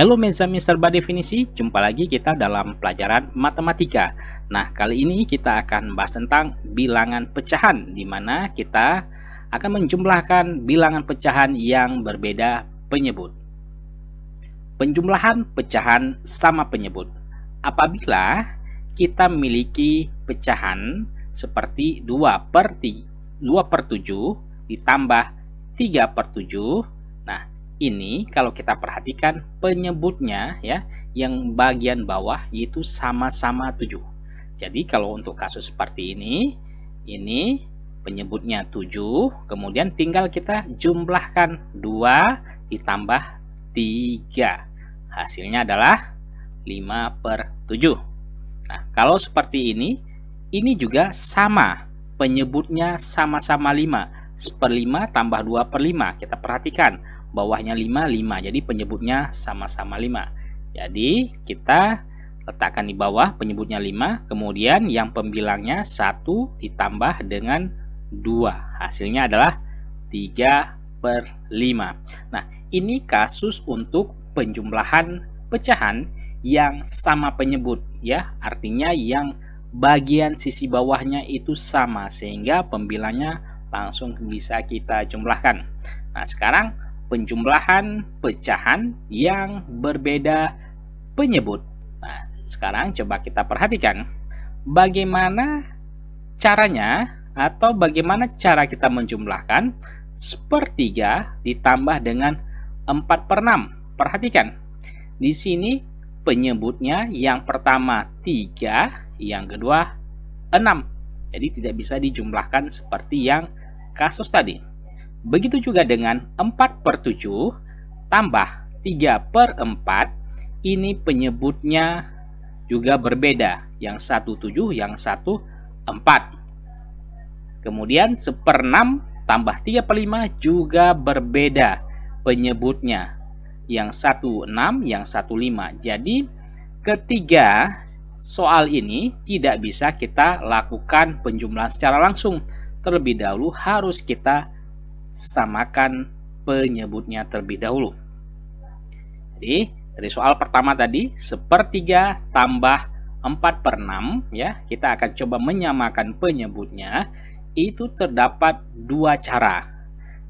Halo Menzami Serba Definisi, jumpa lagi kita dalam pelajaran matematika. Nah, kali ini kita akan bahas tentang bilangan pecahan, di mana kita akan menjumlahkan bilangan pecahan yang berbeda penyebut. Penjumlahan pecahan sama penyebut. Apabila kita memiliki pecahan seperti 2/7 ditambah 3/7, nah ini kalau kita perhatikan penyebutnya ya, yang bagian bawah yaitu sama-sama 7. Jadi kalau untuk kasus seperti ini penyebutnya 7, kemudian tinggal kita jumlahkan 2 ditambah 3. Hasilnya adalah 5/7. Nah, kalau seperti ini juga sama. Penyebutnya sama-sama 5. 1/5 tambah 2/5. Kita perhatikan bawahnya 5. Jadi penyebutnya sama-sama 5. Jadi kita letakkan di bawah penyebutnya 5, kemudian yang pembilangnya 1 ditambah dengan 2. Hasilnya adalah 3/5. Nah, ini kasus untuk penjumlahan pecahan yang sama penyebut ya. Artinya yang bagian sisi bawahnya itu sama sehingga pembilangnya langsung bisa kita jumlahkan. Nah, sekarang penjumlahan pecahan yang berbeda penyebut. Nah, sekarang coba kita perhatikan bagaimana caranya atau bagaimana cara kita menjumlahkan 1/3 ditambah dengan 4/6. Perhatikan. Di sini penyebutnya yang pertama 3, yang kedua 6. Jadi tidak bisa dijumlahkan seperti yang kasus tadi. Begitu juga dengan 4/7 tambah 3/4, ini penyebutnya juga berbeda. Yang satu 7, yang satu 4. Kemudian 1/6 tambah 3/5 juga berbeda penyebutnya. Yang satu 6, yang satu 5. Jadi ketiga soal ini tidak bisa kita lakukan penjumlahan secara langsung. Terlebih dahulu harus kita samakan penyebutnya terlebih dahulu. Jadi dari soal pertama tadi 1/3 tambah 4/6 ya, kita akan coba menyamakan penyebutnya. Itu terdapat dua cara.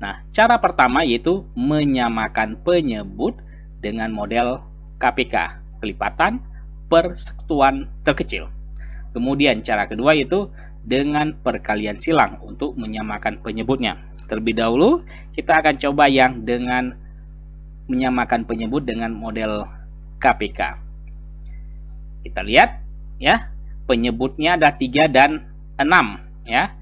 Nah, cara pertama yaitu menyamakan penyebut dengan model KPK, kelipatan persekutuan terkecil. Kemudian cara kedua yaitu dengan perkalian silang untuk menyamakan penyebutnya. Terlebih dahulu kita akan coba yang dengan menyamakan penyebut dengan model KPK. Kita lihat ya, penyebutnya ada 3 dan 6 ya.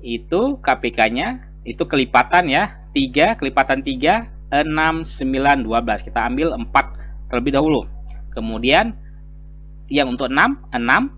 Itu KPK-nya itu kelipatan ya, 3 kelipatan 3, 6, 9, 12. Kita ambil 4 terlebih dahulu. Kemudian yang untuk 6,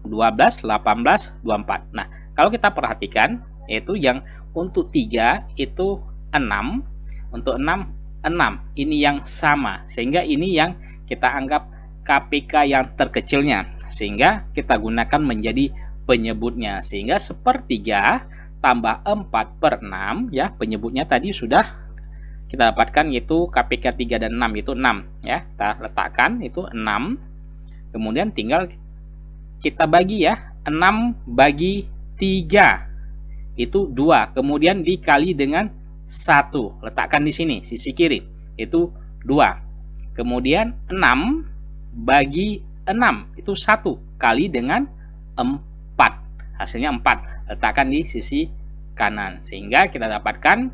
12, 18, 24. Nah, kalau kita perhatikan, yaitu yang untuk 3 itu 6, untuk 6, 6. Ini yang sama, sehingga ini yang kita anggap KPK yang terkecilnya. Sehingga kita gunakan menjadi penyebutnya. Sehingga 1/3 tambah 4/6 ya, penyebutnya tadi sudah kita dapatkan yaitu KPK 3 dan 6 itu 6 ya. Kita letakkan itu 6. Kemudian tinggal kita bagi ya, 6 bagi 3 itu 2, kemudian dikali dengan 1. Letakkan di sini sisi kiri itu 2. Kemudian 6 bagi 6 itu 1 kali dengan 4. Hasilnya 4. Letakkan di sisi kanan sehingga kita dapatkan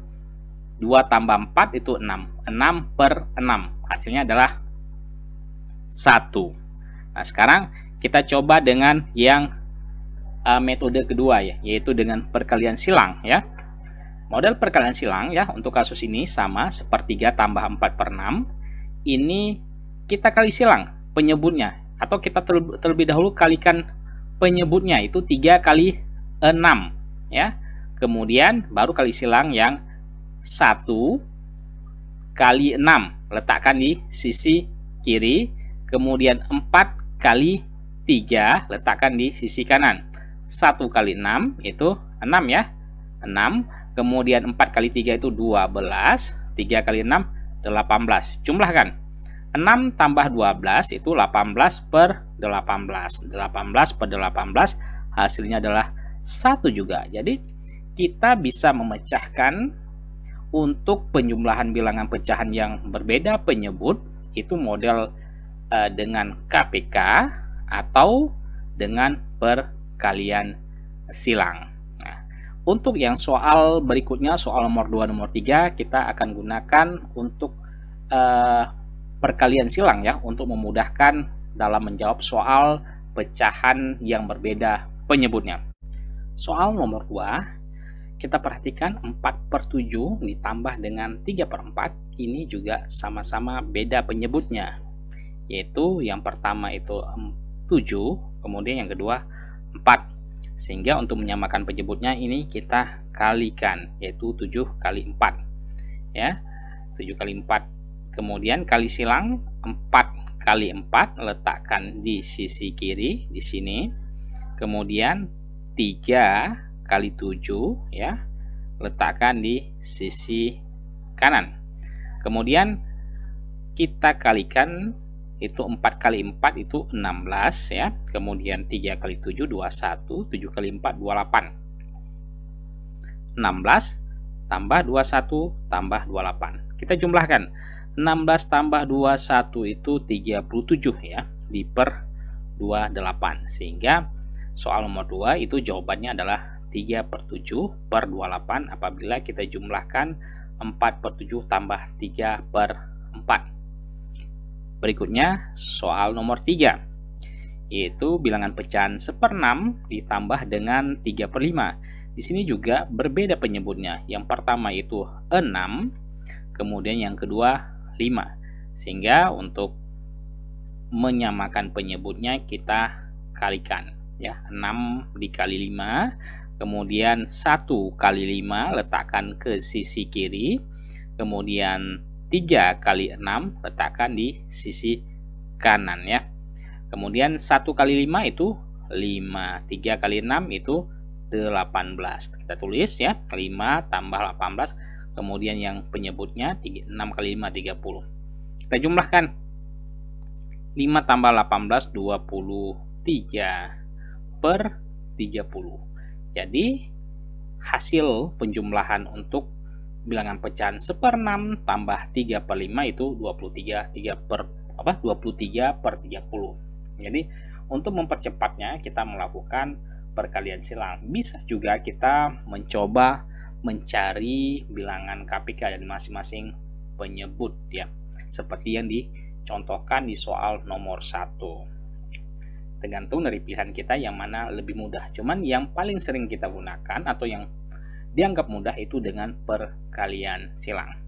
2 tambah 4 itu 6. 6/6. Hasilnya adalah 1. Nah, sekarang kita coba dengan yang metode kedua ya, yaitu dengan perkalian silang ya. Model perkalian silang ya, untuk kasus ini sama 1/3 tambah 4/6. Ini kita kali silang penyebutnya, atau kita terlebih dahulu kalikan penyebutnya itu 3 kali 6 ya. Kemudian baru kali silang yang 1 kali 6. Letakkan di sisi kiri. Kemudian 4 kali 3 letakkan di sisi kanan. 1 kali 6 itu 6 ya. 6. Kemudian 4 kali 3 itu 12. 3 kali 6 18. Jumlahkan. 6 tambah 12 itu 18 per 18. 18 per 18 hasilnya adalah 1 juga. Jadi kita bisa memecahkan untuk penjumlahan bilangan pecahan yang berbeda penyebut itu model dengan KPK atau dengan perkalian silang. Nah, untuk yang soal berikutnya, soal nomor 2, nomor 3, kita akan gunakan untuk perkalian silang ya, untuk memudahkan dalam menjawab soal pecahan yang berbeda penyebutnya. Soal nomor 2, kita perhatikan 4/7 ditambah dengan 3/4, ini juga sama-sama beda penyebutnya, yaitu yang pertama itu 7, kemudian yang kedua 4. Sehingga untuk menyamakan penyebutnya ini kita kalikan, yaitu 7 kali 4 ya, 7 kali 4. Kemudian kali silang 4 kali 4 letakkan di sisi kiri di sini. Kemudian 3 kali 7 ya, letakkan di sisi kanan. Kemudian kita kalikan, itu 4 kali 4 itu 16 ya. Kemudian 3 kali 7 21, 7 kali 4 28. 16 tambah 21 tambah 28. Kita jumlahkan. 16 tambah 21 itu 37 ya, di per 28. Sehingga soal nomor 2 itu jawabannya adalah 3/7 per 28 apabila kita jumlahkan 4/7 tambah 3/4. Berikutnya soal nomor 3, yaitu bilangan pecahan 1/6 ditambah dengan 3/5. Di sini juga berbeda penyebutnya. Yang pertama itu 6, kemudian yang kedua 5. Sehingga untuk menyamakan penyebutnya kita kalikan ya, 6 dikali 5, kemudian 1 kali 5 letakkan ke sisi kiri, kemudian 3 kali 6 letakkan di sisi kanan ya. Kemudian 1 kali 5 itu 5, 3 kali 6 itu 18. Kita tulis ya, 5 tambah 18, kemudian yang penyebutnya 6 kali 5 30. Kita jumlahkan. 5 tambah 18 23 per 30. Jadi hasil penjumlahan untuk bilangan pecahan 1/6 tambah 3/5 itu 23/30. Jadi untuk mempercepatnya kita melakukan perkalian silang. Bisa juga kita mencoba mencari bilangan KPK dari masing-masing penyebut ya, seperti yang dicontohkan di soal nomor 1. Tergantung dari pilihan kita yang mana lebih mudah. Cuman yang paling sering kita gunakan atau yang dianggap mudah itu dengan perkalian silang.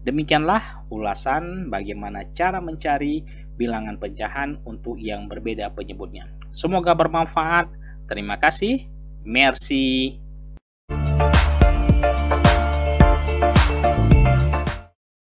Demikianlah ulasan bagaimana cara mencari bilangan pecahan untuk yang berbeda penyebutnya. Semoga bermanfaat. Terima kasih. Merci.